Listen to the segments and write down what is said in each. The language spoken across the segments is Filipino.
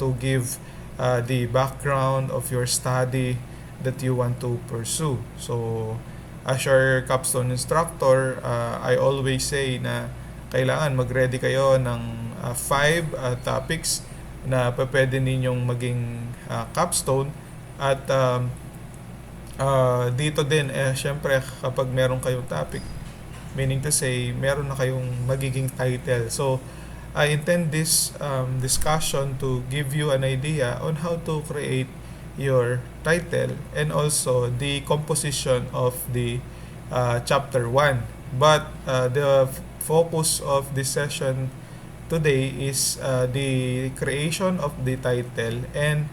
to give the background of your study that you want to pursue. So, as your capstone instructor, I always say na kailangan mag-ready kayo ng 5 topics na pwede ninyong maging capstone. At dito din, syempre kapag meron kayong topic, meaning to say, meron na kayong magiging title. So, I intend this discussion to give you an idea on how to create your title and also the composition of the chapter 1. But the focus of this session today is the creation of the title and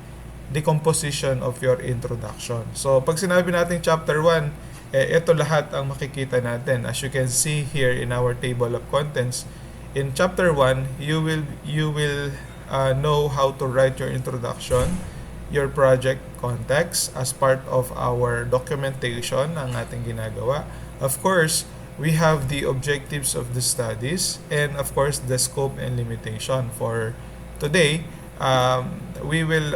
the composition of your introduction. So, pag sinabi natin chapter 1, ito lahat ang makikita natin. As you can see here in our table of contents, in chapter 1, you will know how to write your introduction, your project context as part of our documentation ang ating ginagawa. Of course, we have the objectives of the studies and of course the scope and limitation. For today, we will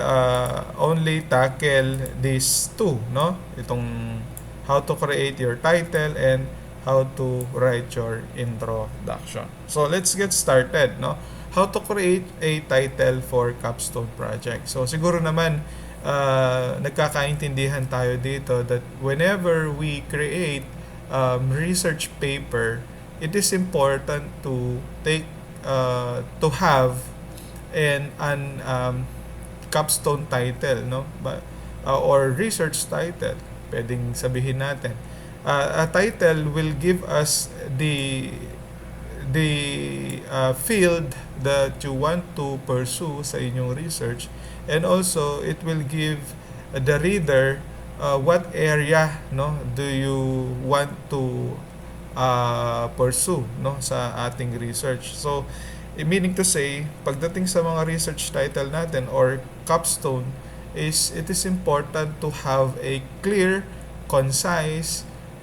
only tackle these two, no? Itong how to create your title and how to write your introduction. So let's get started, no? How to create a title for capstone project. So siguro naman nagkakaintindihan tayo dito that whenever we create research paper, it is important to take to have an capstone title, no? Or research title, pwedeng sabihin natin. A title will give us the field that you want to pursue sa inyong research, and also it will give the reader what area, no, do you want to pursue, no, sa ating research. So meaning to say, pagdating sa mga research title natin or capstone, it is important to have a clear, concise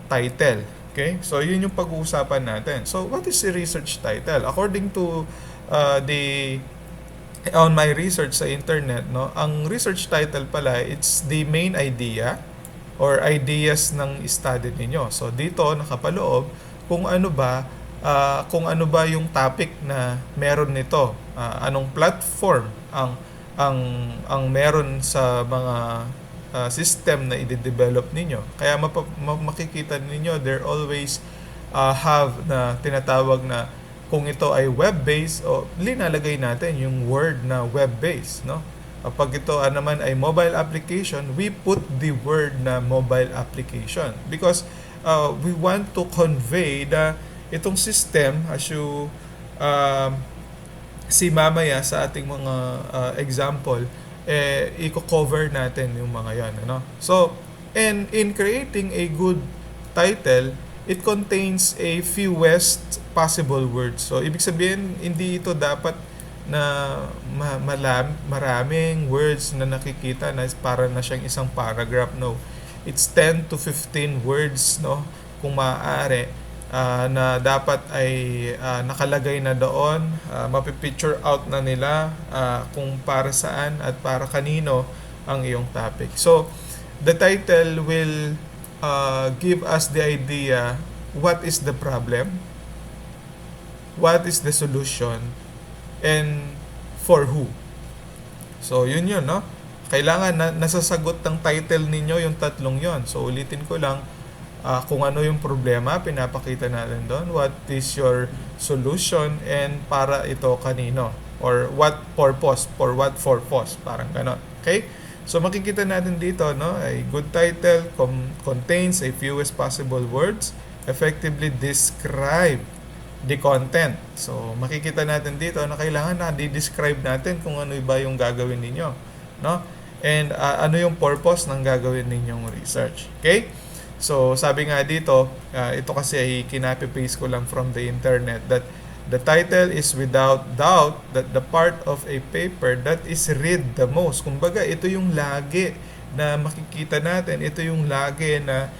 title. Okay? So, yun yung pag-uusapan natin. So, what is a research title? According to on my research sa internet, no, ang research title pala, it's the main idea or ideas ng study ninyo. So, dito nakapaloob kung ano ba yung topic na meron nito. Anong platform ang meron sa mga system na i-develop ninyo. Kaya makikita ninyo, there always have na tinatawag na kung ito ay web-based, o linalagay natin yung word na web-based, no? Kapag ito naman ay mobile application, we put the word na mobile application because we want to convey na itong system, as you see mamaya sa ating mga example, i-cover natin yung mga yan, ano? So, and in creating a good title, it contains a fewest possible words. So, ibig sabihin, hindi ito dapat na maraming words na nakikita na para na siyang isang paragraph, no? It's 10 to 15 words, no? Kung maaari, na dapat ay nakalagay na doon, mapipicture out na nila kung para saan at para kanino ang iyong topic. So, the title will give us the idea what is the problem, what is the solution, and for who. So, yun, no? Kailangan na nasasagot ng title ninyo yung tatlong yon. So, ulitin ko lang, kung ano yung problema, pinapakita natin doon. What is your solution and para ito kanino? Or what purpose? For what purpose? Parang ganon. Okay? So makikita natin dito, no? A good title contains a fewest possible words, effectively describe the content. So makikita natin dito na kailangan na di-describe natin kung ano ba yung gagawin ninyo, no? And ano yung purpose ng gagawin ninyong research. Okay? So, sabi nga dito, ito kasi ay kinapi-paste ko lang from the internet, that the title is without doubt that the part of a paper that is read the most. Kumbaga, ito yung lagi na makikita natin, ito yung lagi na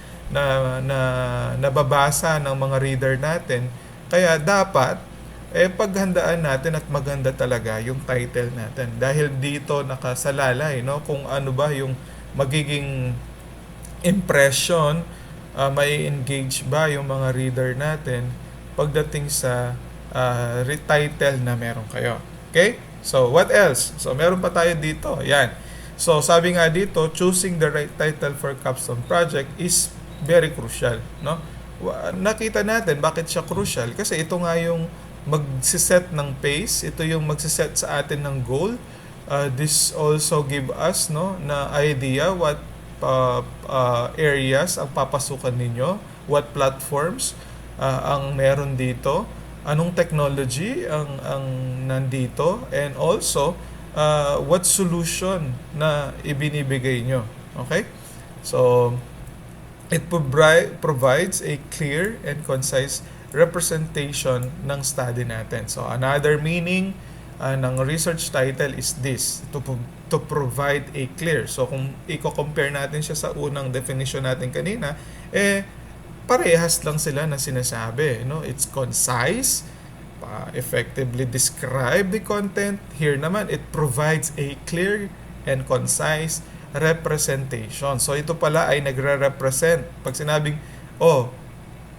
nababasa ng mga reader natin. Kaya dapat paghandaan natin at maganda talaga yung title natin. Dahil dito nakasalalay, no, kung ano ba yung magiging impression, may engage ba yung mga reader natin pagdating sa retitle na meron kayo. Okay? So, what else? So, meron pa tayo dito. Yan. So, sabi nga dito, choosing the right title for capstone project is very crucial, no? Nakita natin bakit siya crucial kasi ito nga yung magsiset ng pace, ito yung magsiset sa atin ng goal. This also give us, no, na idea what areas ang papasukan ninyo, what platforms ang meron dito, anong technology ang nandito, and also what solution na ibinibigay nyo. Okay? So, it provides a clear and concise representation ng study natin. So, another meaning ng research title is this, to provide a clear. So, kung i-compare natin siya sa unang definition natin kanina, parehas lang sila na sinasabi. No? It's concise, effectively describe the content. Here naman, it provides a clear and concise representation. So ito pala ay nagre-represent. Pag sinabing,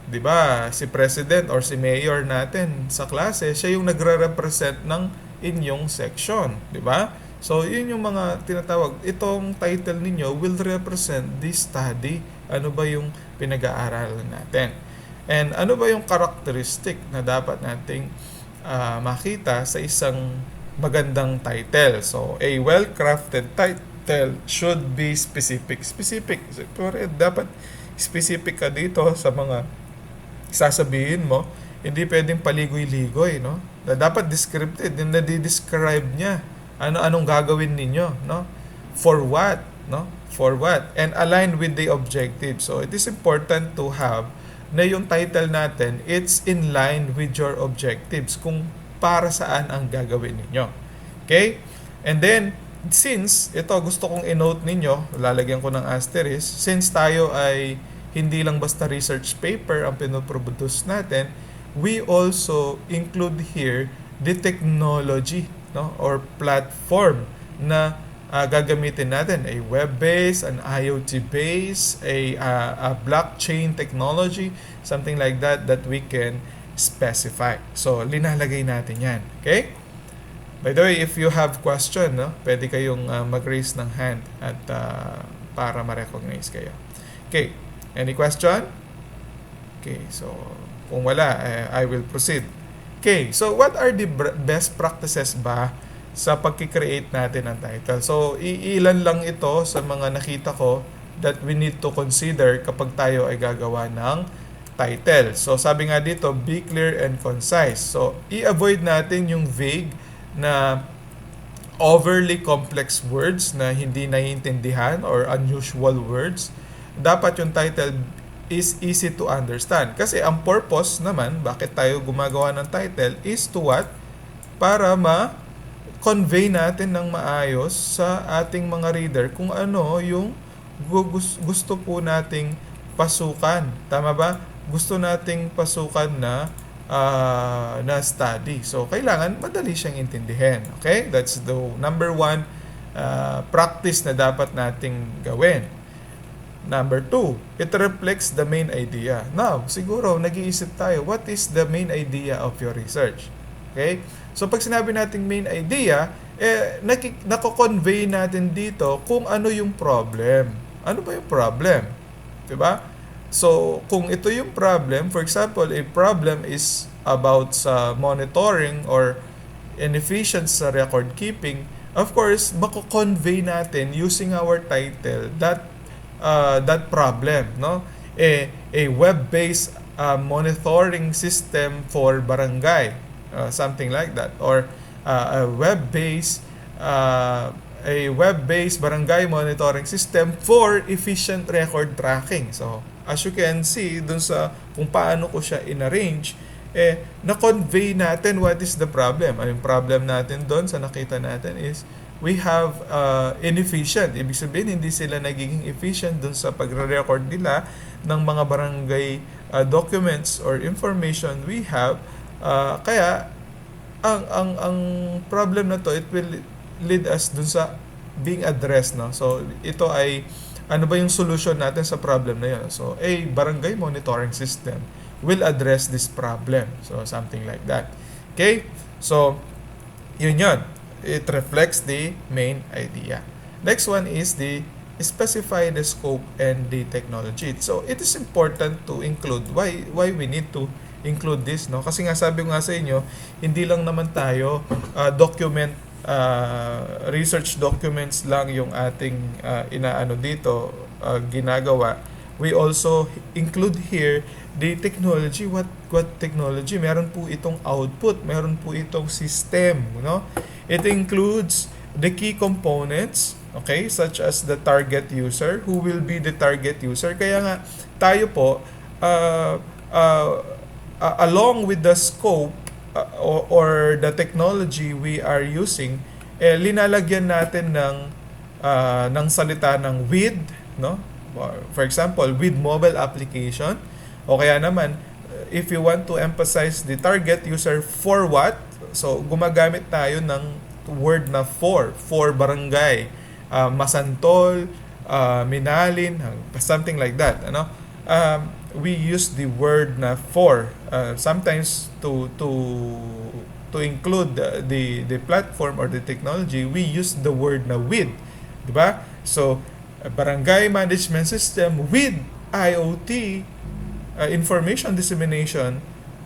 di ba, si president or si mayor natin sa klase, siya yung nagre-represent ng inyong section, di ba? So yun yung mga tinatawag. Itong title ninyo will represent this study. Ano ba yung pinag-aaralan natin? And ano ba yung characteristic na dapat nating makita sa isang magandang title? So a well-crafted title should be specific. Pero dapat specific ka dito sa mga sasabihin mo. Hindi pwedeng paligoy-ligoy, no? Dapat descriptive, na-describe niya anong gagawin ninyo, no? For what, no? For what? And align with the objective. So it is important to have na yung title natin, it's in line with your objectives, kung para saan ang gagawin ninyo. Okay? And then, since, ito gusto kong i-note ninyo, lalagyan ko ng asterisk, since tayo ay hindi lang basta research paper ang pinoproduce natin, we also include here the technology, no, or platform na gagamitin natin, a web-based, an IoT-based, a blockchain technology, something like that we can specify. So, linalagay natin yan. Okay? By the way, if you have question, no, pwede kayong mag-raise ng hand at para ma-recognize kayo. Okay. Any question? Okay. So, kung wala, I will proceed. Okay. So, what are the best practices ba sa pagkikreate natin ng title? So, iilan lang ito sa mga nakita ko that we need to consider kapag tayo ay gagawa ng title. So, sabi nga dito, be clear and concise. So, i-avoid natin yung vague na overly complex words na hindi naiintindihan or unusual words. Dapat yung title is easy to understand. Kasi ang purpose naman, bakit tayo gumagawa ng title, is to what? Para convey natin ng maayos sa ating mga reader kung ano yung gusto po nating pasukan. Tama ba? Gusto nating pasukan na study. So, kailangan madali siyang intindihin. Okay? That's the number one practice na dapat nating gawin. Number 2, it reflects the main idea. Now, siguro nag-iisip tayo, what is the main idea of your research? Okay? So, pag sinabi nating main idea, nako-convey natin dito kung ano yung problem. Ano ba yung problem? Diba? So, kung ito yung problem, for example, a problem is about sa monitoring or inefficiency sa record keeping, of course, mako-convey natin using our title that problem, no? A web-based monitoring system for barangay, something like that, or a web-based barangay monitoring system for efficient record tracking. So, as you can see dun sa kung paano ko siya in-arrange, na-convey natin what is the problem. Ang problem natin doon sa nakita natin is we have inefficient. Ibig sabihin, hindi sila nagiging efficient dun sa pagre-record nila ng mga barangay documents or information we have. Kaya ang problem na to, it will lead us dun sa being addressed, no? So ito ay ano ba yung solution natin sa problem na yun? So a barangay monitoring system will address this problem. So something like that. Okay? So yun. It reflects the main idea. Next one is the specify the scope and the technology. So it is important to include why we need to include this, no? Kasi nga sabi ko nga sa inyo, hindi lang naman tayo research documents lang yung ating inaano dito ginagawa. We also include here the technology. What technology? Meron po itong output, meron po itong system, no? It includes the key components, okay, such as the target user. Who will be the target user? Kaya nga tayo po along with the scope or the technology we are using, linalagyan natin ng salita ng with, no? For example, with mobile application, o kaya naman if you want to emphasize the target user for what, so gumagamit tayo ng word na for barangay, Masantol, Minalin, something like that, ano? We use the word na for sometimes to include the platform or the technology. We use the word na with, di ba? So barangay management system with IoT, information dissemination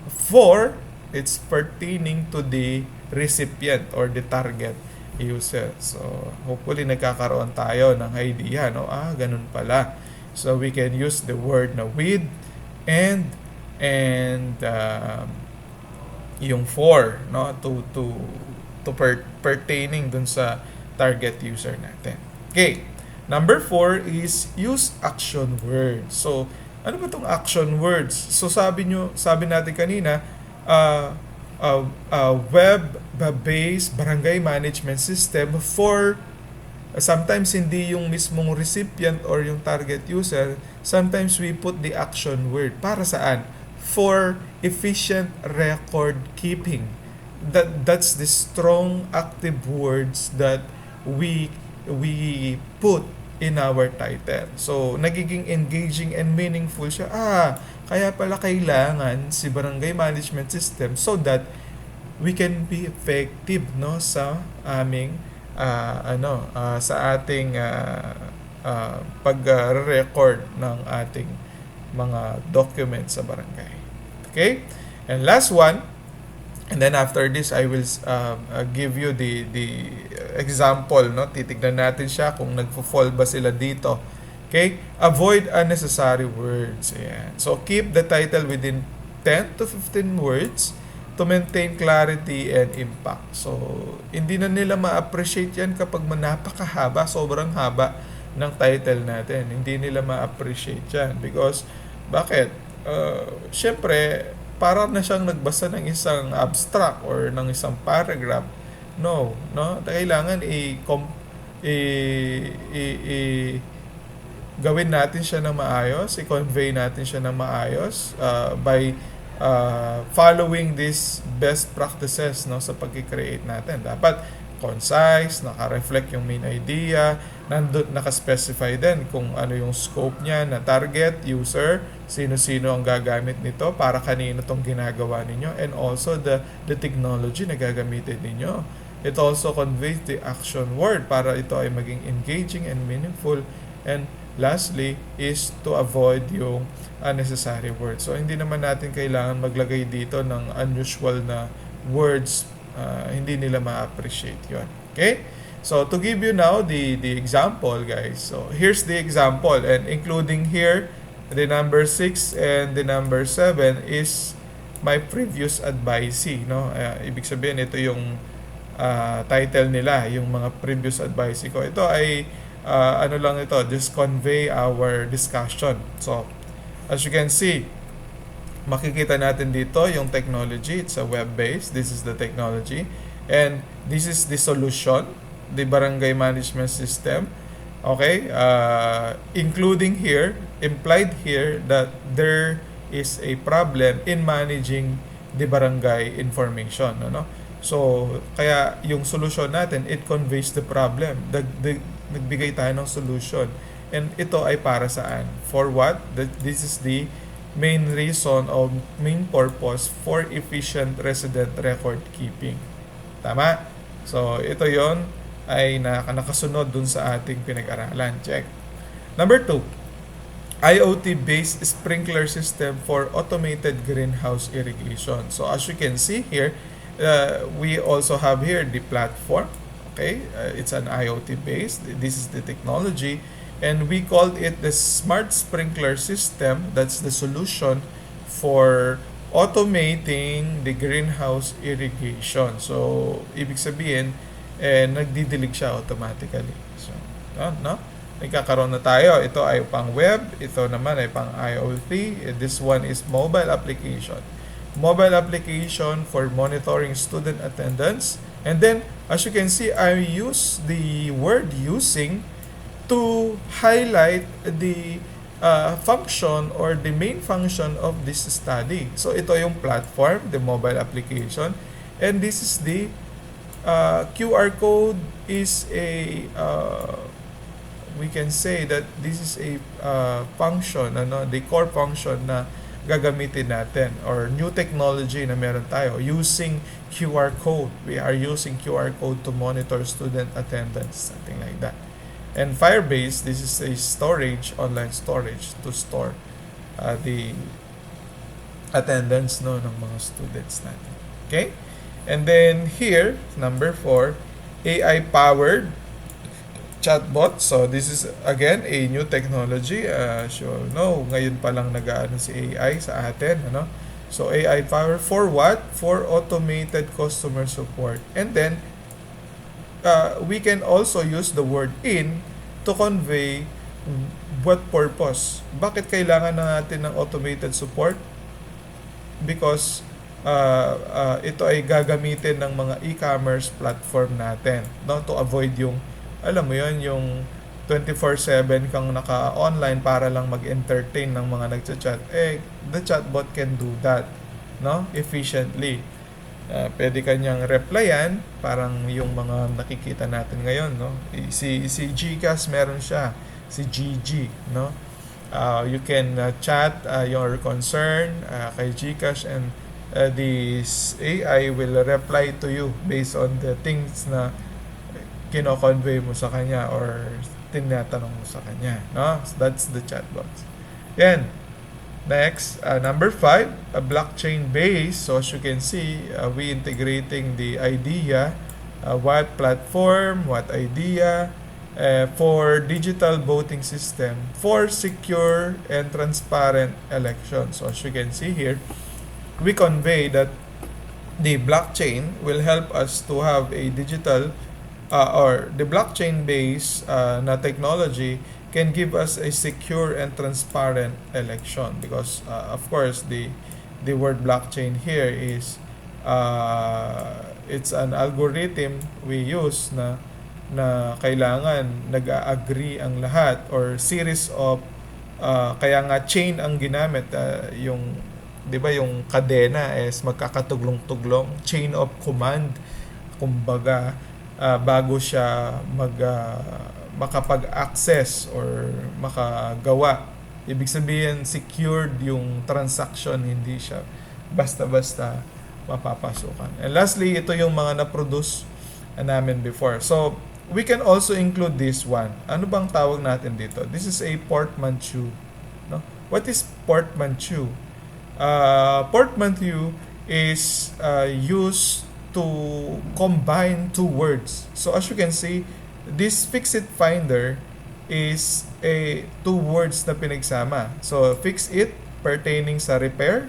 for, it's pertaining to the recipient or the target user. So hopefully nagkakaroon tayo ng idea, no? Ganun pala. So we can use the word na with and yung for, no, to pertaining dun sa target user natin. Okay. Number 4 is use action words. So ano ba tong action words? So sabi natin kanina, web-based barangay management system for sometimes hindi yung mismong recipient or yung target user. Sometimes we put the action word. Para saan? For efficient record keeping. That's the strong active words that we put in our title. So nagiging engaging and meaningful siya. Kaya pala kailangan si barangay management system so that we can be effective, no, sa aming sa ating pag-record ng ating mga documents sa barangay. Okay? And last one, and then after this I will give you the example, no? Titignan natin siya kung nagfo-fall ba sila dito. Okay? Avoid unnecessary words. Ayan. So keep the title within 10 to 15 words to maintain clarity and impact. So, hindi na nila ma-appreciate yan kapag napakahaba, sobrang haba ng title natin. Hindi nila ma-appreciate yan. Because, bakit? Syempre, para na siyang nagbasa ng isang abstract or ng isang paragraph. No? Kailangan gawin natin siya ng maayos, i-convey natin siya ng maayos by following these best practices, no, sa pag-create natin. Dapat concise, naka-reflect yung main idea, naka-specify din kung ano yung scope niya na target user, sino-sino ang gagamit nito, para kanino tong ginagawa ninyo, and also the technology na gagamitin ninyo. It also conveys the action word para ito ay maging engaging and meaningful. And lastly is to avoid yung unnecessary words. So hindi naman natin kailangan maglagay dito ng unusual na words. Hindi nila ma-appreciate yon. Okay? So to give you now the example, guys. So here's the example, and including here the number 6 and the number 7 is my previous advisee, no? Ibig sabihin ito yung title nila, yung mga previous advisee ko. Ito ay ano lang ito, just convey our discussion. So as you can see, makikita natin dito yung technology. It's a web-based. This is the technology. And this is the solution, the barangay management system. Okay? Including here, implied here that there is a problem in managing the barangay information. Ano? So, kaya yung solution natin, it conveys the problem. Nagbigay tayo ng solution. And ito ay para saan? For what? This is the main reason or main purpose for efficient resident record keeping. Tama? So, ito yon ay nakasunod dun sa ating pinag-aralan. Check. Number 2, IoT-based sprinkler system for automated greenhouse irrigation. So, as you can see here, we also have here the platform. Okay, it's an IoT-based. This is the technology. And we called it the smart sprinkler system. That's the solution for automating the greenhouse irrigation. So, ibig sabihin, nagdidilig siya automatically. So, no? Nagkakaroon na tayo. Ito ay pang web. Ito naman ay pang IoT. This one is mobile application. Mobile application for monitoring student attendance. And then, as you can see, I use the word using to highlight the function or the main function of this study. So, ito yung platform, the mobile application. And this is the QR code is a we can say that this is a function, the core function na gagamitin natin or new technology na meron tayo using QR code. We are using QR code to monitor student attendance, something like that. And Firebase, this is a storage, online storage to store the attendance ng mga students natin. Okay? And then here, number 4, AI-powered chatbot. So this is again a new technology. As you know, ngayon pa lang nag-aano si AI sa atin, So AI power for what? For automated customer support. And then we can also use the word in to convey what purpose. Bakit kailangan na natin ng automated support? Because ito ay gagamitin ng mga e-commerce platform natin, to avoid yung alam mo yon yung 24/7 kang naka-online para lang mag-entertain ng mga nagchat-chat. The chatbot can do that, efficiently. Pwede kanyang replyan, parang yung mga nakikita natin ngayon, Si GCash meron siya, si GG, you can chat your concern kay GCash and this AI will reply to you based on the things na kino-convey mo sa kanya or tinatanong mo sa kanya, So that's the chatbot. Yan. Next, number 5, a blockchain base. So as you can see, we integrating the idea, what platform, what idea, for digital voting system for secure and transparent elections. So as you can see here, we convey that the blockchain will help us to have a digital or the blockchain-based na technology can give us a secure and transparent election because of course the word blockchain here is it's an algorithm we use na kailangan nag-agree ang lahat or series of kaya nga chain ang ginamit yung 'di ba yung kadena is magkakatuglong-tuglong chain of command kumbaga bago siya makapag-access or makagawa. Ibig sabihin, secured yung transaction, hindi siya basta-basta mapapasukan. And lastly, ito yung mga na-produce namin before. So, we can also include this one. Ano bang tawag natin dito? This is a portmanteau. What is portmanteau? Portmanteau is used to combine two words. So as you can see, this fix-it finder is two words na pinagsama. So fix-it pertaining sa repair,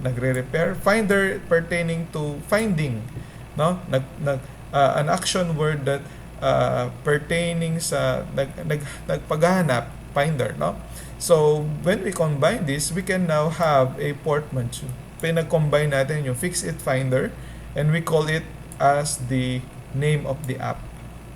nagre-repair, finder pertaining to finding, an action word that pertaining sa nagpaghahanap, finder, So when we combine this, we can now have a portmanteau. Pinag-combine natin yung fix-it finder and we call it as the name of the app.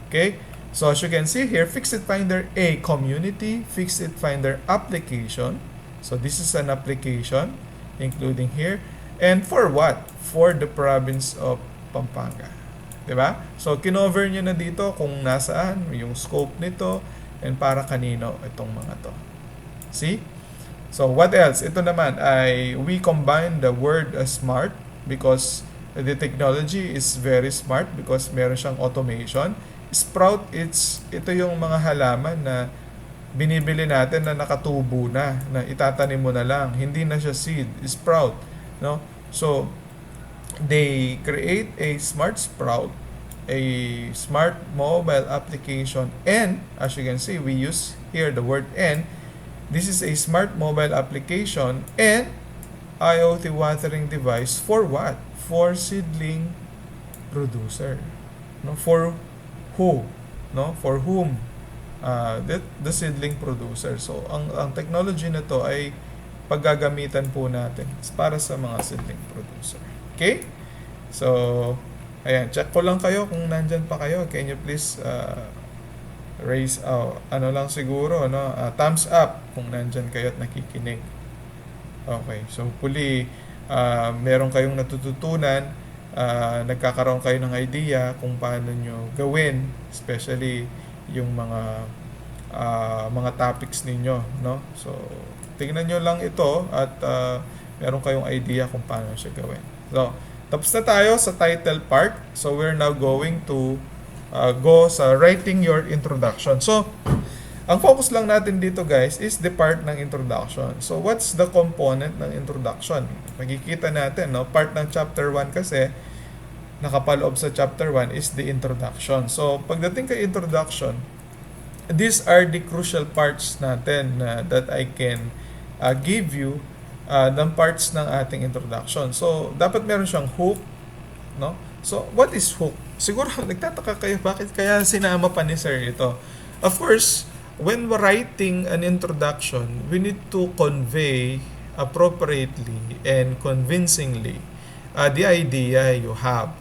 Okay? So as you can see here, Fix-It Finder A community, Fix-It Finder application. So this is an application including here. And for what? For the province of Pampanga. 'Di ba? So, kinover niyo na dito kung nasaan, yung scope nito, and para kanino itong mga to. See? So, what else? Ito naman ay we combine the word smart because the technology is very smart because meron siyang automation. Sprout, ito yung mga halaman na binibili natin na nakatubo na itatanim mo na lang. Hindi na siya seed, sprout, no? So, they create a smart sprout, a smart mobile application, and as you can see, we use here the word "and". This is a smart mobile application and IoT watering device for what? For seedling producer. No, for who? No, for whom? The seedling producer. So, ang technology na to ay paggagamitan po natin para sa mga seedling producer. Okay? So, ayan, check ko lang kayo kung nandyan pa kayo. Can you please raise ano lang siguro, no? Thumbs up kung nandyan kayo at nakikinig. Okay, so hopefully meron kayong natututunan, nagkakaroon kayo ng idea kung paano nyo gawin, especially yung mga topics ninyo, no? So, tingnan nyo lang ito at meron kayong idea kung paano siya gawin. So, tapos na tayo sa title part. So, we're now going to go sa writing your introduction. So, ang focus lang natin dito guys is the part ng introduction. So, what's the component ng introduction? Makikita natin, no? Part ng chapter 1 kasi nakapaloob sa chapter 1 is the introduction. So, pagdating kay introduction, these are the crucial parts natin that I can give you ng parts ng ating introduction. So, dapat meron siyang hook, no? So, what is hook? Siguro, nagtataka kayo, bakit kaya sinama pa ni Sir ito? Of course, when we're writing an introduction, we need to convey appropriately and convincingly the idea you have.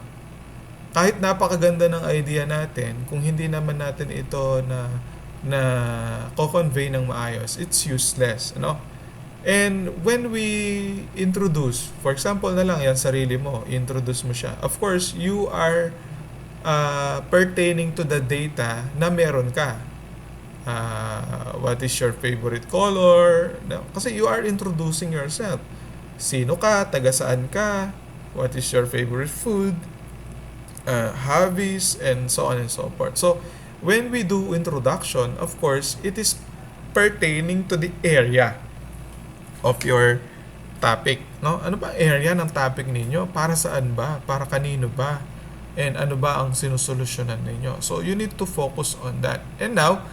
Kahit napakaganda ng idea natin, kung hindi naman natin ito na co-convey ng maayos, it's useless, ano? And when we introduce, for example na lang yan, sarili mo, introduce mo siya. Of course, you are pertaining to the data na meron ka. What is your favorite color? No, kasi you are introducing yourself. Sino ka? Taga saan ka? What is your favorite food? Hobbies, and so on and so forth. So, when we do introduction, of course, it is pertaining to the area of your topic, no? Ano ba area ng topic ninyo? Para saan ba? Para kanino ba? And ano ba ang sinusolusyonan ninyo? So, you need to focus on that. And now,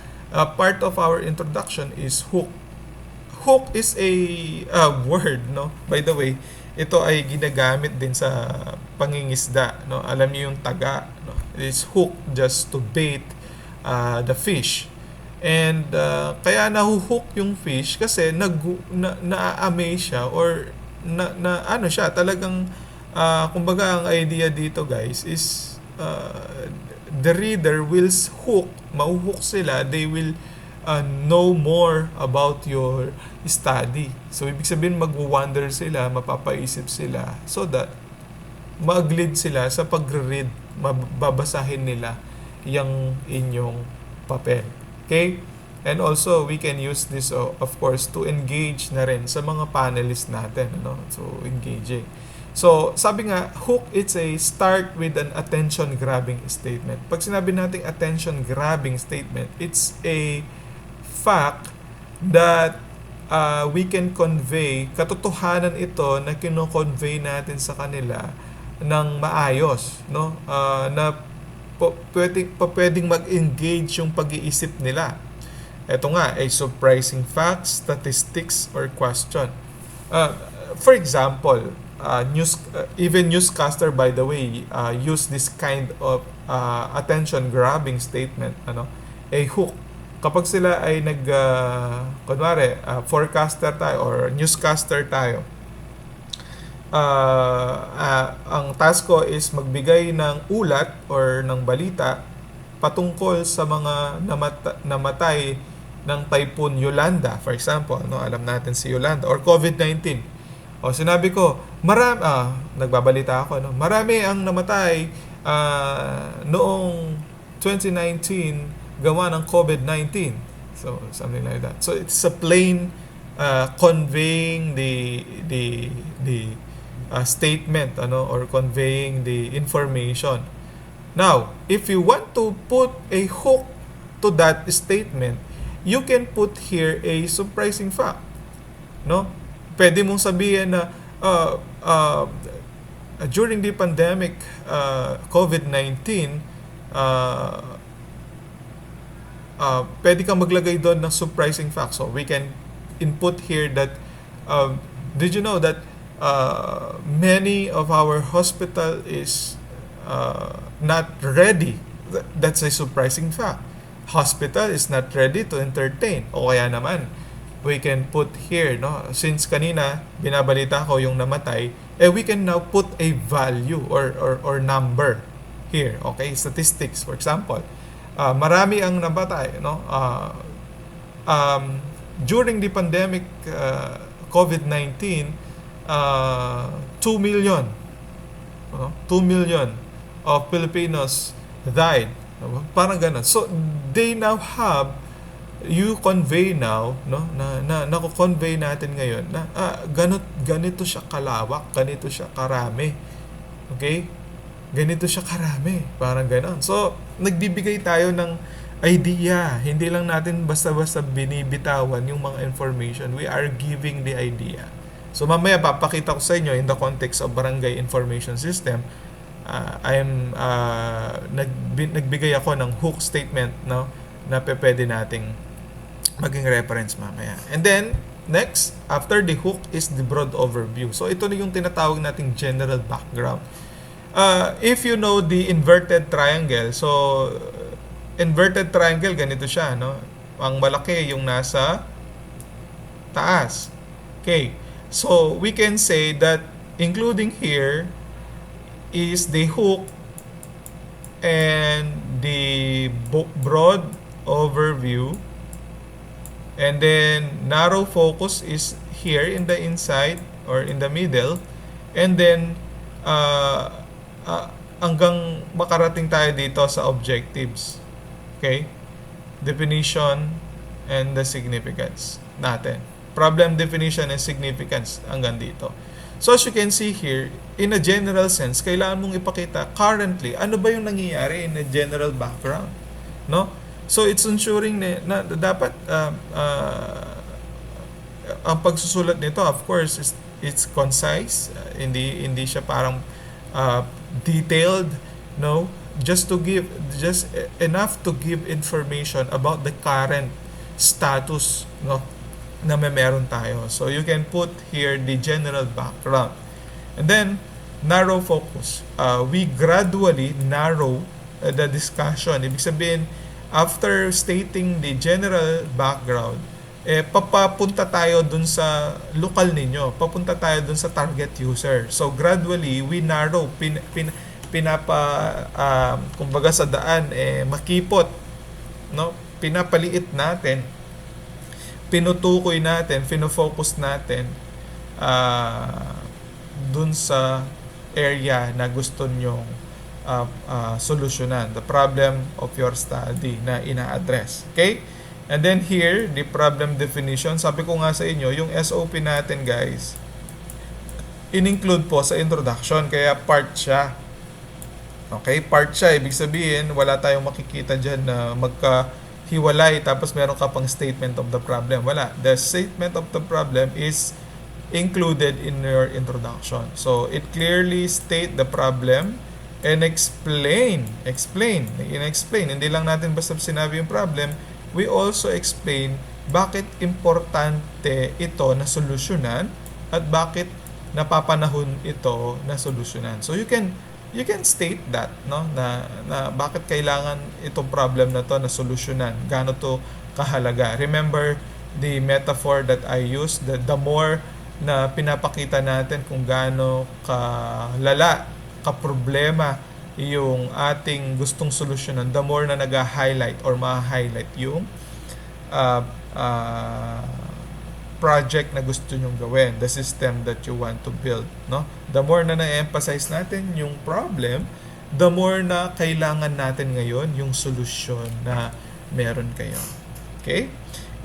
part of our introduction is hook. Hook is a word, no? By the way, ito ay ginagamit din sa pangingisda, no? Alam niyo yung taga, no? It's hook just to bait the fish. And kaya nahuhook yung fish kasi na-amaze siya or ano siya, talagang kumbaga ang idea dito guys is the reader will mahuhook sila, they will know more about your study. So, ibig sabihin mag-wonder sila, mapapaisip sila so that mag-lead sila sa pagre-read, mababasahin nila yung inyong papel. Okay? And also, we can use this, of course, to engage na rin sa mga panelists natin. Ano? So, engaging. So, sabi nga, hook, it's a start with an attention-grabbing statement. Pag sinabi natin attention-grabbing statement, it's a fact that we can convey, katotohanan ito na kino-convey natin sa kanila ng maayos, no? Na pwedeng mag-engage yung pag-iisip nila. Ito nga, a surprising fact, statistics, or question. For example, even newscaster, by the way, use this kind of attention-grabbing statement, ano, a hook. Kapag sila ay kunwari, forecaster tayo or newscaster tayo, ang task ko is magbigay ng ulat or ng balita patungkol sa mga namatay ng Typhoon Yolanda, for example, no? Alam natin si Yolanda, or COVID-19. O sinabi ko, nagbabalita ako, no? Marami ang namatay noong 2019 gawa ng COVID-19. So something like that. So it's a plain conveying the statement, or conveying the information. Now, if you want to put a hook to that statement, you can put here a surprising fact, no? Pwede mong sabihin na during the pandemic COVID-19, pwede kang maglagay doon ng surprising fact. So we can input here that did you know that many of our hospital is not ready. That's a surprising fact. Hospital is not ready to entertain. O kaya naman, we can put here, no? Since kanina binabalita ko yung namatay, we can now put a value or number here. Okay, statistics for example. Marami ang namatay, no? During the pandemic COVID-19, 2 million 2 million of Filipinos died. Parang ganun. So they now have, you convey now, no, na nako-convey natin ngayon na ganito siya kalawak, ganito siya karami. Okay? Ganito siya karami, parang gano'n. So nagbibigay tayo ng idea. Hindi lang natin basta-basta binibitawan yung mga information. We are giving the idea. So mamaya papakita ko sa inyo in the context of Barangay Information System. Nagbigay ako ng hook statement, no, na pwede nating maging reference mamaya. And then next, after the hook is the broad overview. So ito na yung tinatawag nating general background. If you know the inverted triangle, so inverted triangle ganito siya, no? Ang malaki yung nasa taas. Okay. So we can say that including here is the hook and the broad overview, and then narrow focus is here in the inside or in the middle, and then hanggang makarating tayo dito sa objectives. Okay? Definition and the significance natin. Problem definition and significance hanggang dito. So as you can see here, in a general sense, kailangan mong ipakita currently ano ba yung nangyayari in a general background, no? So it's ensuring na dapat ang pagsusulat nito, of course, it's concise, hindi siya parang detailed, no? Just enough to give information about the current status, no, na meron tayo. So you can put here the general background. And then narrow focus. We gradually narrow the discussion. Ibig sabihin, after stating the general background, papapunta tayo dun sa local ninyo. Papunta tayo dun sa target user. So gradually, we narrow, kumbaga sa daan, makipot, no? Pinapaliit natin, pinutukoy natin, pinofocus natin dun sa area na gusto nyong solusyonan, the problem of your study na ina-address. Okay? And then here, the problem definition. Sabi ko nga sa inyo, yung SOP natin, guys, in-include po sa introduction, kaya part siya. Okay? Part siya. Ibig sabihin, wala tayong makikita dyan na hiwalay tapos meron ka pang statement of the problem. Wala. The statement of the problem is included in your introduction. So it clearly state the problem and explain. Hindi lang natin basta sinabi yung problem, we also explain bakit importante ito na solusyonan at bakit napapanahon ito na solusyonan. So you can state that, no, na bakit kailangan itong problem na to na solusyonan, gaano to kahalaga. Remember the metaphor that I used, the more na pinapakita natin kung gaano kalala, ka-problema yung ating gustong solusyonan, the more na nag-highlight or ma-highlight yung project na gusto nyong gawin, the system that you want to build, no? The more na na-emphasize natin yung problem, the more na kailangan natin ngayon yung solusyon na meron kayo. Okay?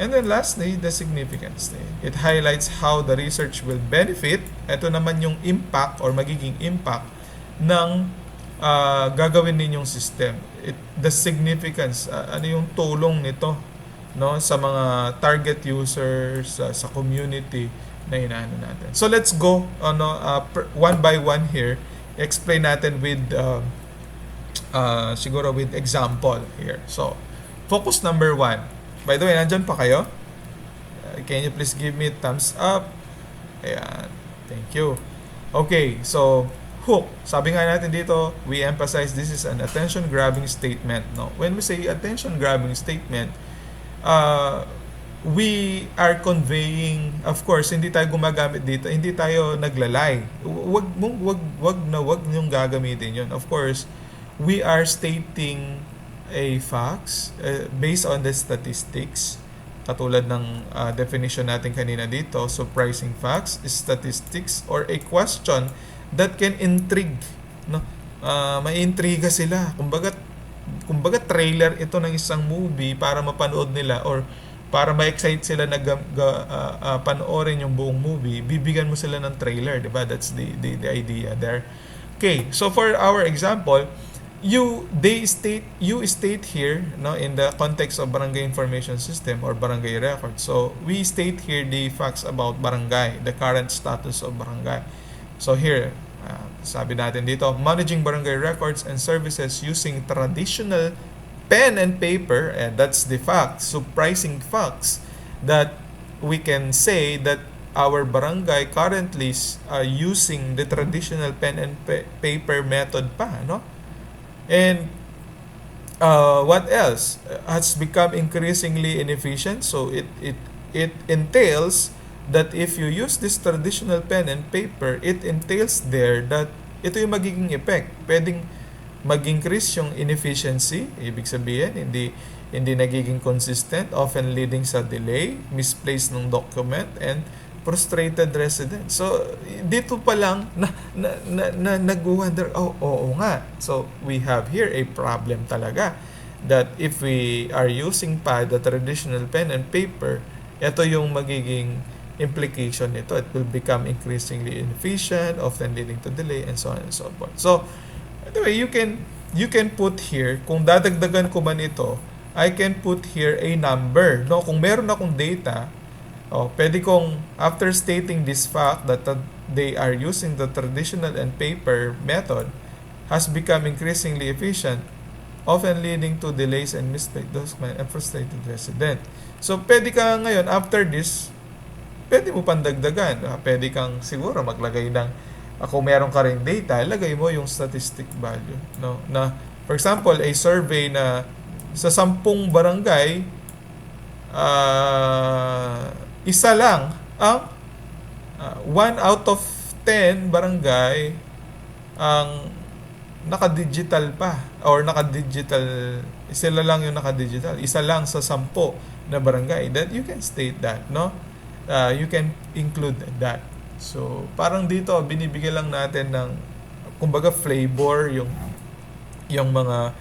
And then lastly, the significance. It highlights how the research will benefit. Ito naman yung impact or magiging impact ng gagawin ninyong system. The significance, ano yung tulong nito, no, sa mga target users, sa community na inaano natin. So let's go one by one here. Explain natin with siguro with example here. So focus number 1. By the way, nandyan pa kayo? Can you please give me a thumbs up? Ayan. Thank you. Okay, so hook. Sabi nga natin dito, we emphasize this is an attention-grabbing statement. No? When we say attention-grabbing statement, we are conveying, of course, hindi tayo gumagamit dito, hindi tayo naglalay. Wag niyong gagamitin yun. Of course, we are stating a facts based on the statistics. Katulad ng definition natin kanina dito, surprising facts, statistics, or a question that can intrigue, no? Maiintriga sila. Kumbaga trailer ito ng isang movie para mapanood nila or para ma-excite sila na panoorin yung buong movie, bibigyan mo sila ng trailer, 'di ba? That's the idea there. Okay, so for our example, you state here, no, in the context of barangay information system or barangay record. So we state here the facts about barangay, the current status of barangay. So here, sabi natin dito, managing barangay records and services using traditional pen and paper, and that's the fact, surprising facts that we can say that our barangay currently are using the traditional pen and paper method pa, no? And what else has become increasingly inefficient? So it entails that if you use this traditional pen and paper, it entails there that ito yung magiging effect. Pwedeng mag-increase yung inefficiency, ibig sabihin, hindi nagiging consistent, often leading sa delay, misplaced ng document, and frustrated residents. So, dito pa lang nag-wonder, oo nga. So, we have here a problem talaga that if we are using pa the traditional pen and paper, ito yung magiging implication nito. It will become increasingly inefficient, often leading to delay, and so on and so forth. So, anyway, you can put here, kung dadagdagan ko man ito, I can put here a number. No? Kung meron akong data, pwede kong, after stating this fact that they are using the traditional and paper method, has become increasingly efficient, often leading to delays and mistakes, those and frustrated resident. So, pwede ka ngayon, after this, pwede mo pandagdagan. Pwede kang siguro maglagay ng, kung meron ka rin data, lagay mo yung statistic value. No? Na, for example, a survey na sa 10 barangay, isa lang ang 1 out of 10 barangay ang naka-digital pa or naka-digital, sila lang yung naka-digital. Isa lang sa 10 na barangay. That you can state that, no? You can include that. So, parang dito binibigyan lang natin ng kumbaga flavor yung mga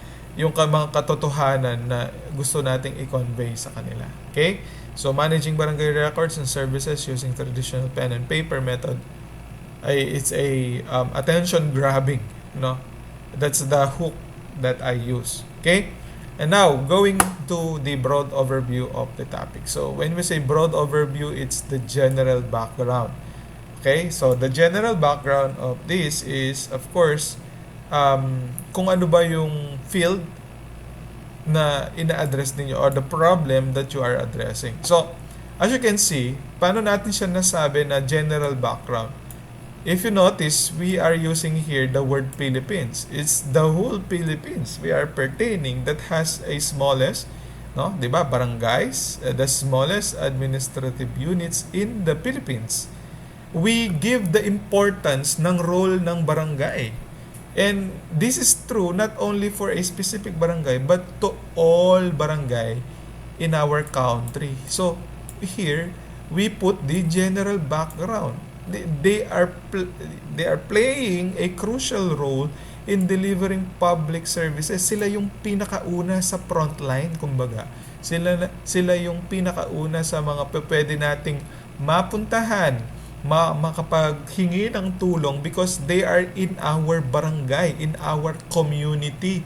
katotohanan na gusto nating i-convey sa kanila. Okay? So, managing barangay records and services using traditional pen and paper method, it's a attention grabbing, no? That's the hook that I use. Okay? And now, going to the broad overview of the topic. So, when we say broad overview, it's the general background. Okay? So, the general background of this is, of course, kung ano ba yung field na ina-address ninyo or the problem that you are addressing. So, as you can see, paano natin siya nasabi na general background? If you notice, we are using here the word Philippines. It's the whole Philippines we are pertaining that has a smallest, no? 'Di ba? Barangays, the smallest administrative units in the Philippines. We give the importance ng role ng barangay. And this is true not only for a specific barangay but to all barangay in our country. So here we put the general background. They are they are playing a crucial role in delivering public services. Sila yung pinakauna sa front line, kumbaga. Sila yung pinakauna sa mga pwede nating mapuntahan, makapaghingi ng tulong because they are in our barangay, in our community.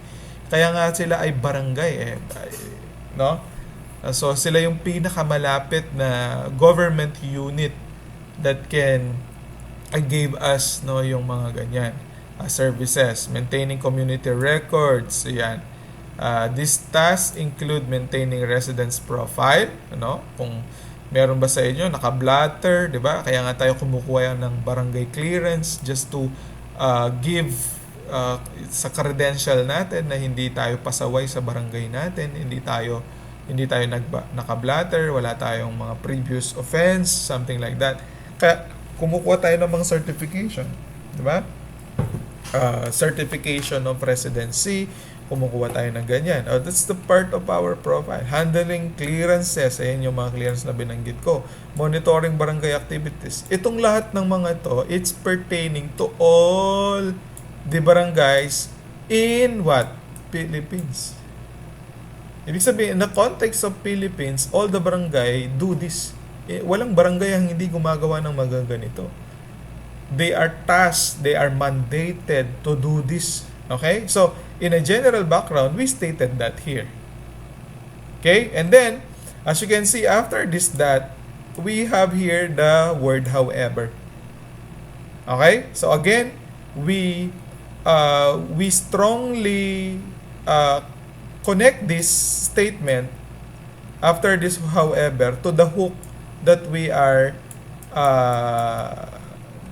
Kaya nga sila ay barangay no? So sila yung pinakamalapit na government unit that can give us yung mga ganyan services, maintaining community records, yan. These tasks include maintaining residence profile, kung meron ba sa inyo naka-blatter, 'di ba? Kaya nga tayo kumukuha ng barangay clearance just to give sa credential natin na hindi tayo pasaway sa barangay natin, hindi tayo naka-blatter, wala tayong mga previous offense, something like that. Kaya kumukuha tayo ng mga certification, 'di ba? Certification of residency, kumukuha tayo ng ganyan. That's the part of our profile. Handling clearances, ayan yung mga clearance na binanggit ko. Monitoring barangay activities. Itong lahat ng mga ito, it's pertaining to all the barangays in what? Philippines. Ibig sabihin, in the context of Philippines, all the barangay do this. Walang barangay ang hindi gumagawa ng mga ganito. They are tasked, they are mandated to do this. Okay? So, in a general background, we stated that here. Okay? And then, as you can see, after this that, we have here the word however. Okay? So, again, we strongly connect this statement after this however to the hook that we are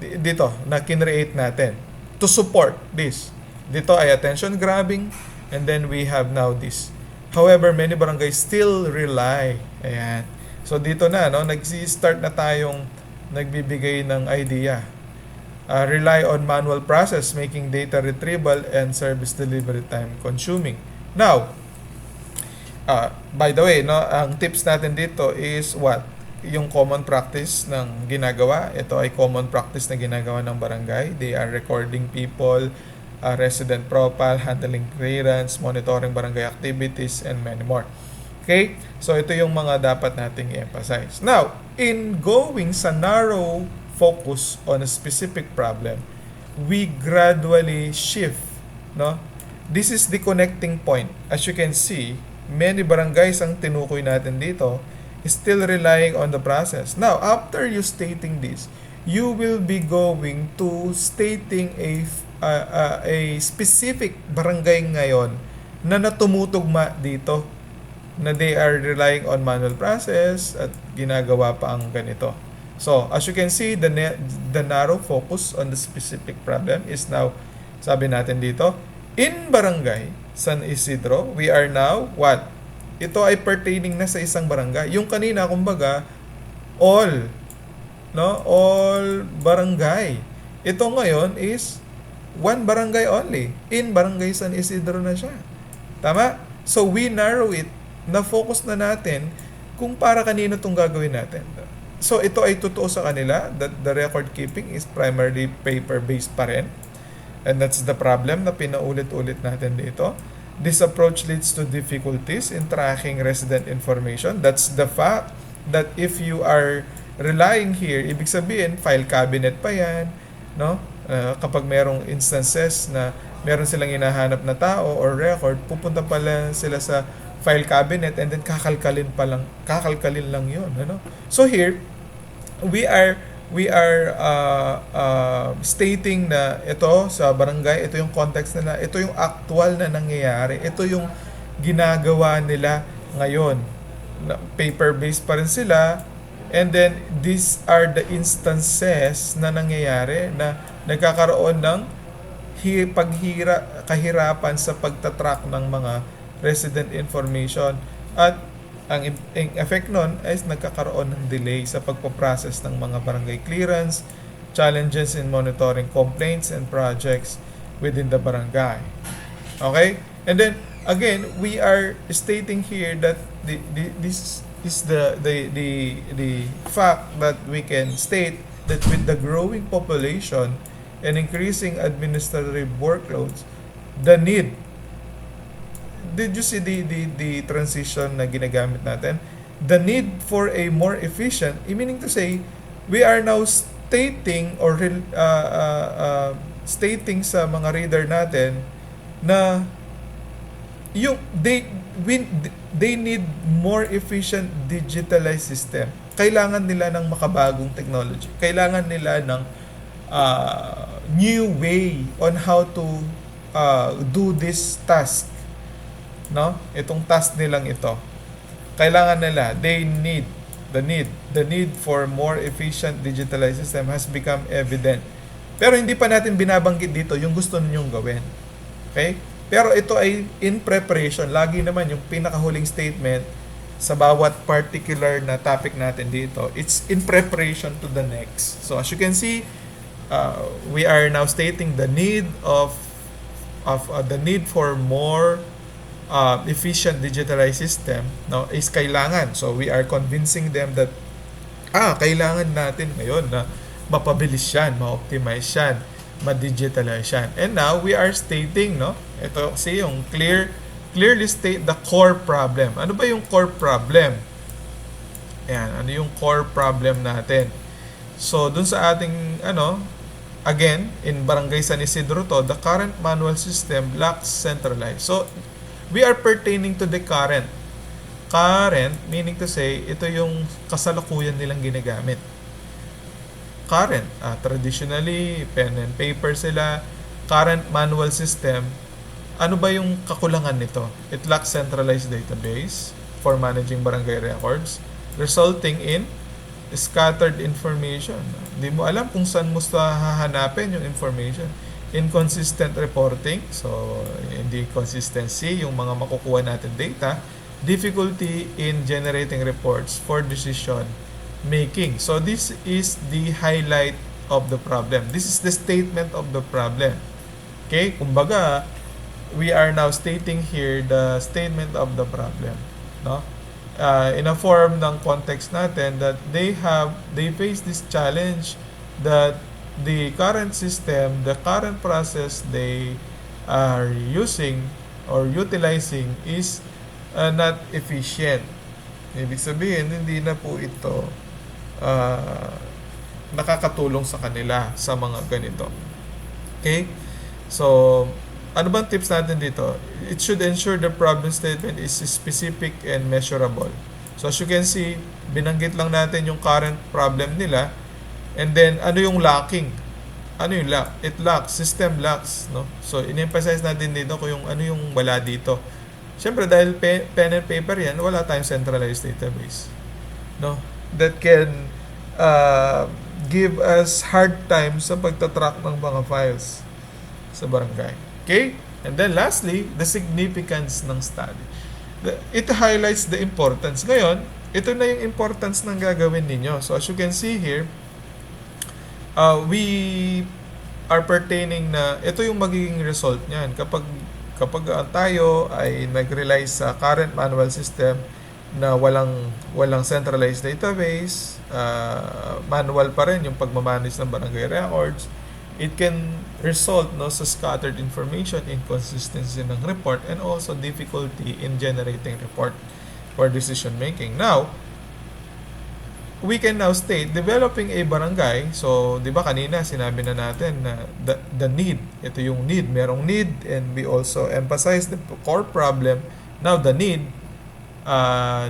dito na kinreate natin to support this. Dito ay attention grabbing, and then we have now this. However, many barangays still rely. Ayan. So dito na nag-start na tayong nagbibigay ng idea. Rely on manual process, making data retrieval and service delivery time consuming. Now, by the way, ang tips natin dito is what? Yung common practice ng ginagawa. Ito ay common practice na ginagawa ng barangay. They are recording people, resident profile, handling clearance, monitoring barangay activities, and many more. Okay? So, ito yung mga dapat nating i-emphasize. Now, in going sa narrow focus on a specific problem, we gradually shift. This is the connecting point. As you can see, many barangays ang tinukoy natin dito is still relying on the process. Now, after you stating this, you will be going to stating a specific barangay ngayon na natumutugma dito na they are relying on manual process at ginagawa pa ang ganito. So, as you can see, the narrow focus on the specific problem is now, sabi natin dito, in Barangay San Isidro, we are now what? Ito ay pertaining na sa isang barangay. Yung kanina, kumbaga, all barangay. Ito ngayon is one barangay only. In Barangay San Isidro na siya. Tama? So, we narrow it. Na-focus na natin kung para kanino itong gagawin natin. So, ito ay totoo sa kanila that the record keeping is primarily paper-based pa rin. And that's the problem na pinaulit-ulit natin dito. This approach leads to difficulties in tracking resident information. That's the fact that if you are relying here, ibig sabihin, file cabinet pa yan, kapag merong instances na meron silang hinahanap na tao or record, pupunta pala sila sa file cabinet and then kakalkalin lang yun. So here, we are stating na ito sa barangay, ito yung context nila, ito yung actual na nangyayari, ito yung ginagawa nila ngayon. Paper-based pa rin sila, and then these are the instances na nangyayari na nagkakaroon ng kahirapan sa pagtatrack ng mga resident information, at ang effect nun ay nagkakaroon ng delay sa pagpaprocess ng mga barangay clearance, challenges in monitoring complaints and projects within the barangay. Okay? And then, again, we are stating here that this is the fact that we can state that with the growing population and increasing administrative workloads, the need, did you see the transition na ginagamit natin? The need for a more efficient, meaning to say, we are now stating or stating sa mga reader natin na yung they need more efficient digitalized system. Kailangan nila ng makabagong technology. Kailangan nila ng new way on how to do this task. No? Itong task nilang ito. Kailangan nila, the need for more efficient digitalized system has become evident. Pero hindi pa natin binabanggit dito yung gusto ninyong gawin. Okay? Pero ito ay in preparation. Lagi naman yung pinakahuling statement sa bawat particular na topic natin dito, it's in preparation to the next. So as you can see, we are now stating the need the need for more efficient digitalized system, no, is kailangan. So we are convincing them that kailangan natin ngayon na mapabilis yan, ma-optimize yan, ma-digitalize yan. And now we are stating, no, ito kasi yung clearly state the core problem. Ano ba yung core problem? Ayan, ano yung core problem natin? So dun sa ating again, in Barangay San Isidro to, the current manual system lacks centralized. So we are pertaining to the current. Current, meaning to say, ito yung kasalukuyan nilang ginagamit. Current, traditionally, pen and paper sila. Current manual system, ano ba yung kakulangan nito? It lacks centralized database for managing barangay records, resulting in scattered information. Hindi mo alam kung saan mo hahanapin yung information. Inconsistent reporting, so hindi consistency yung mga makukuha natin data, difficulty in generating reports for decision making. So this is the highlight of the problem. This is the statement of the problem. Okay? Kumbaga, we are now stating here the statement of the problem, no? In a form ng context natin that they face this challenge that the current system, the current process they are using or utilizing is not efficient. Ibig sabihin, hindi na po ito nakakatulong sa kanila sa mga ganito. Okay? So, ano bang tips natin dito? It should ensure the problem statement is specific and measurable. So, as you can see, binanggit lang natin yung current problem nila. And then, ano yung lacking? Ano yung lack? It lacks. System lacks. No? So, in-emphasize natin dito kung yung ano yung wala dito. Siyempre, dahil pen and paper yan, wala tayong centralized database. No? That can give us hard time sa pagtatrack ng mga files sa barangay. Okay? And then, lastly, the significance ng study. It highlights the importance. Ngayon, ito na yung importance ng gagawin ninyo. So, as you can see here, we are pertaining na ito yung magiging result niyan kapag tayo ay nag-rely sa current manual system na walang centralized database, manual pa rin yung pagmamanage ng barangay records, it can result sa scattered information, inconsistency ng report, and also difficulty in generating report for decision making. Now, we can now state, developing a barangay, so di ba kanina sinabi na natin na the need, ito yung need, merong need, and we also emphasize the core problem. Now the need,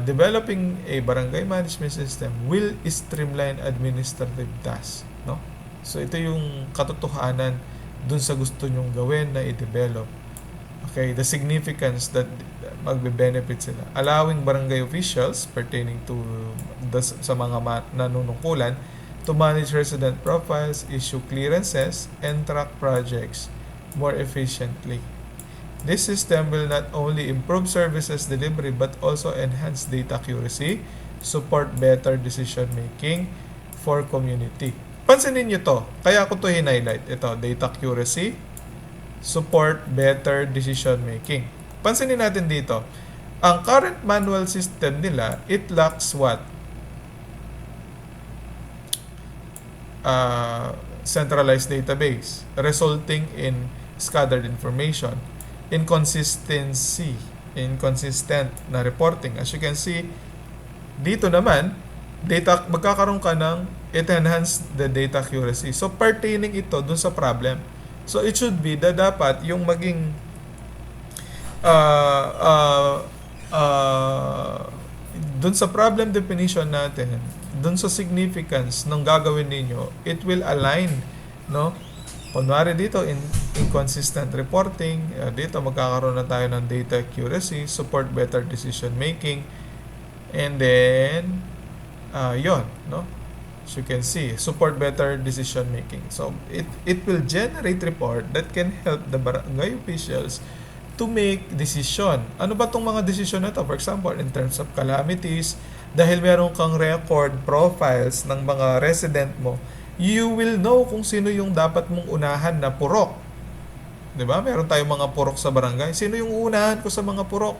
developing a barangay management system will streamline administrative tasks, no? So ito yung katotohanan dun sa gusto nyong gawin na i-develop. Okay, the significance that magbe-benefit sila. Allowing barangay officials pertaining to sa mga nanunungkulan to manage resident profiles, issue clearances, and track projects more efficiently. This system will not only improve services delivery but also enhance data accuracy, support better decision making for community. Pansinin nyo to, kaya ko to highlight. Ito, data accuracy, support better decision making. Pansinin natin dito, Ang current manual system nila, it lacks what? Centralized database, resulting in scattered information, inconsistent na reporting. As you can see, dito naman, magkakaroon ka ng it enhance the data accuracy. So, pertaining ito dun sa problem. So, it should be that dapat yung maging dun sa problem definition natin, dun sa significance ng gagawin ninyo, it will align, no? Kunwari dito, inconsistent reporting, dito magkakaroon na tayo ng data accuracy, support better decision making, and then, yon, no? As you can see, support better decision making. So, it will generate report that can help the barangay officials to make decision. Ano ba tong mga decision na to? For example, in terms of calamities, dahil meron kang record profiles ng mga resident mo, you will know kung sino yung dapat mong unahan na purok. 'Di ba? Meron tayong mga purok sa barangay. Sino yung uunahan ko sa mga purok?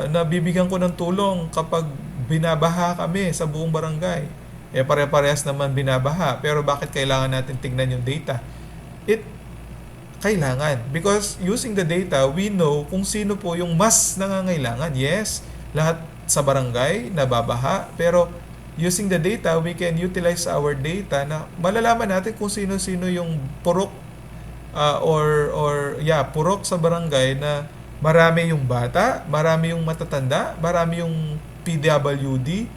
Na bibigyan ko ng tulong kapag binabaha kami sa buong barangay. Pare-parehas naman binabaha. Pero bakit kailangan natin tignan yung data? Kailangan. Because using the data, we know kung sino po yung mas nangangailangan. Yes, lahat sa barangay nababaha. Pero using the data, we can utilize our data na malalaman natin kung sino-sino yung purok purok sa barangay na marami yung bata, marami yung matatanda, marami yung PWD,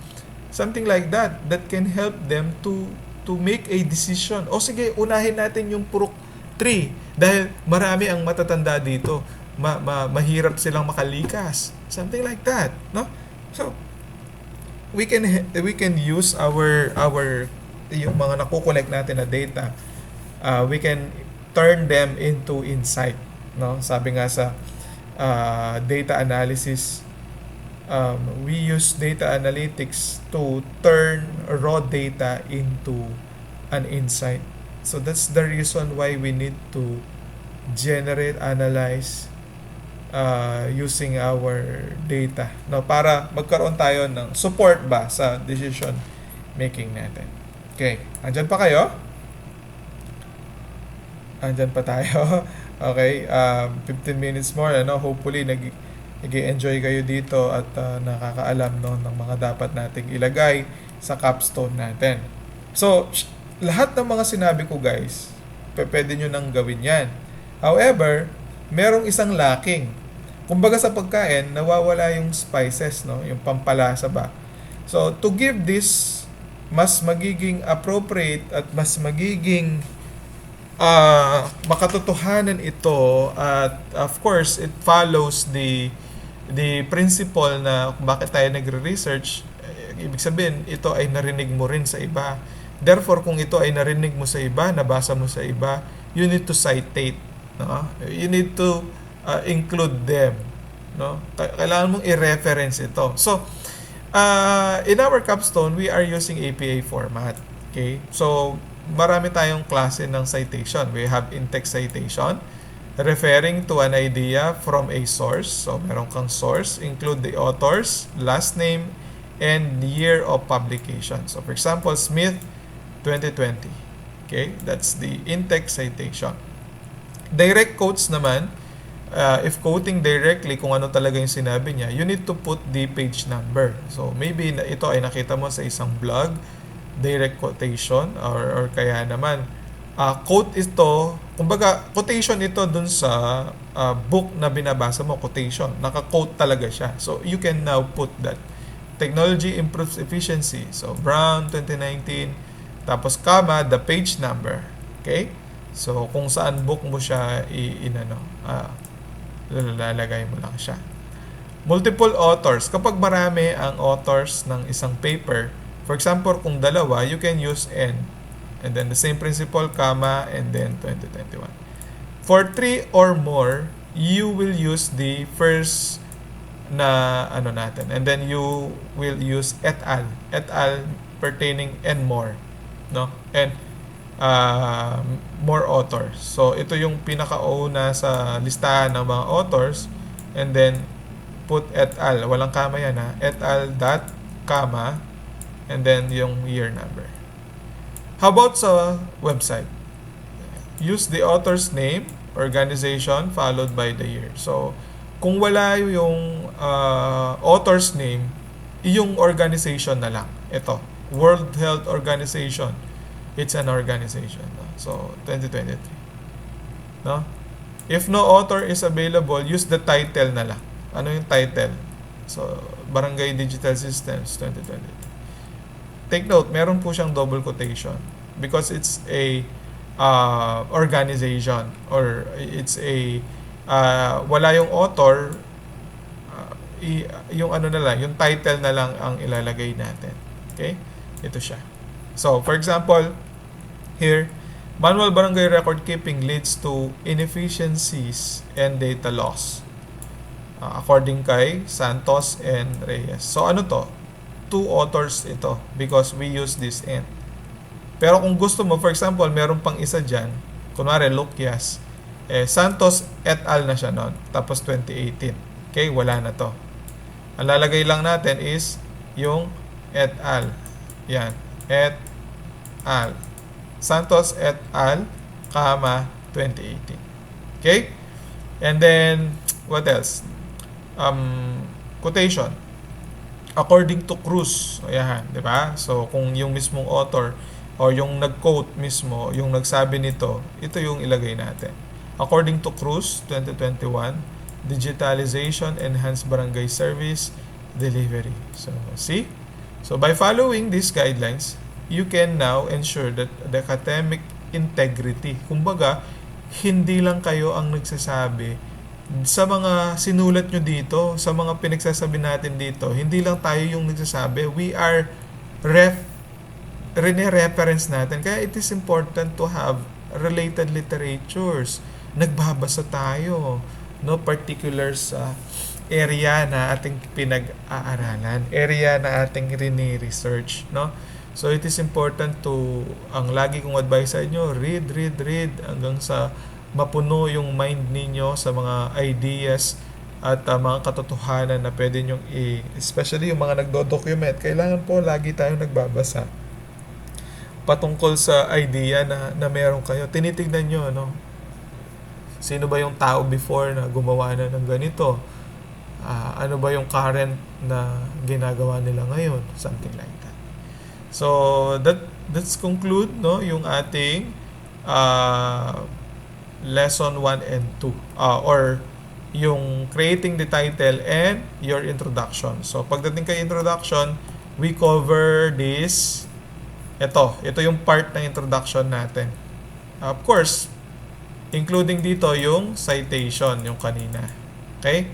something like that can help them to make a decision. O sige, unahin natin yung purok 3 dahil marami ang matatanda dito. Mahirap silang makalikas. Something like that, no? So we can use our yung mga nakukolekt natin na data, we can turn them into insight, no? Sabi nga sa data analysis, we use data analytics to turn raw data into an insight. So that's the reason why we need to generate, analyze using our data, no, para magkaroon tayo ng support ba sa decision making natin. Okay, andyan pa kayo? Andyan pa tayo. Okay, 15 minutes more, ano, hopefully nag-enjoy kayo dito at nakakaalam, no, ng mga dapat nating ilagay sa capstone natin. So, lahat ng mga sinabi ko, guys, pwede nyo nang gawin yan. However, merong isang lacking. Kumbaga sa pagkain, nawawala yung spices, no? Yung pampalasa ba. So, to give this mas magiging appropriate at mas magiging makatotohanan ito, at of course, it follows the principle na kung bakit tayo nagre-research, ibig sabihin, ito ay narinig mo rin sa iba. Therefore, kung ito ay narinig mo sa iba, nabasa mo sa iba, you need to citate, no? You need to include them, no? Kailangan mong i-reference ito. So, in our capstone, we are using APA format. Okay? So, marami tayong klase ng citation. We have in-text citation, referring to an idea from a source. So, meron kang source, include the authors, last name, and year of publication. So, for example, Smith 2020. Okay? That's the in-text citation. Direct quotes naman, if quoting directly kung ano talaga yung sinabi niya, you need to put the page number. So, maybe ito ay nakita mo sa isang blog, direct quotation, or kaya naman, quote ito, kumbaga, quotation ito dun sa book na binabasa mo, quotation. Naka-quote talaga siya. So, you can now put that. Technology improves efficiency. So, Brown 2019, tapos comma, the page number. Okay? So, kung saan book mo siya lalagay mo lang siya. Multiple authors. Kapag marami ang authors ng isang paper, for example, kung dalawa, you can use N. And then the same principle, comma, and then 2021. For 3 or more, you will use the first na natin. And then you will use et al. Et al pertaining and more. No? And more authors. So, ito yung pinakauna sa listahan ng mga authors. And then, put et al. Walang comma yan ha. Et al. Dot, comma, and then yung year number. How about sa website? Use the author's name, organization, followed by the year. So, kung wala yung author's name, yung organization na lang. Ito, World Health Organization. It's an organization. No? So, 2023. No? If no author is available, use the title na lang. Ano yung title? So, Barangay Digital Systems 2023. Take note, meron po siyang double quotation because it's a organization or it's a wala yung author, yung ano na lang, yung title na lang ang ilalagay natin. Okay? Ito siya. So, for example, here, manual barangay record keeping leads to inefficiencies and data loss. According kay Santos and Reyes. So, ano to? Two authors ito because we use this and. Pero kung gusto mo, for example, meron pang isa dyan, kunwari, Lucias, Santos et al. Na siya noon, tapos 2018. Okay, wala na to. Ang lalagay lang natin is yung et al. Yan, et al. Santos et al. 2018. Okay? And then, what else? Quotation. According to Cruz. Ayan, di ba? So, kung yung mismong author o yung nag-quote mismo, yung nagsabi nito, ito yung ilagay natin. According to Cruz, 2021, Digitalization Enhanced Barangay Service Delivery. So, see? So, by following these guidelines, you can now ensure that the academic integrity. Kumbaga, hindi lang kayo ang nagsasabi sa mga sinulat nyo dito, sa mga pinagsasabi natin dito, hindi lang tayo yung nagsasabi. We are reference natin. Kaya it is important to have related literatures. Nagbabasa tayo, no, particular sa area na ating pinag-aaralan, area na ating rini-research, no? So, it is important to, ang lagi kong advice sa inyo, read hanggang sa mapuno yung mind ninyo sa mga ideas at mga katotohanan na pwede nyo especially yung mga nagdo-document, kailangan po lagi tayong nagbabasa patungkol sa idea na meron kayo. Tinitignan nyo, no? Sino ba yung tao before na gumawa na ng ganito? Ano ba yung current na ginagawa nila ngayon? Something like that. So, that's conclude, no, yung ating lesson 1 and 2. Or yung creating the title and your introduction. So, pagdating kay introduction, we cover this. Ito yung part ng introduction natin. Of course, including dito yung citation, yung kanina. Okay?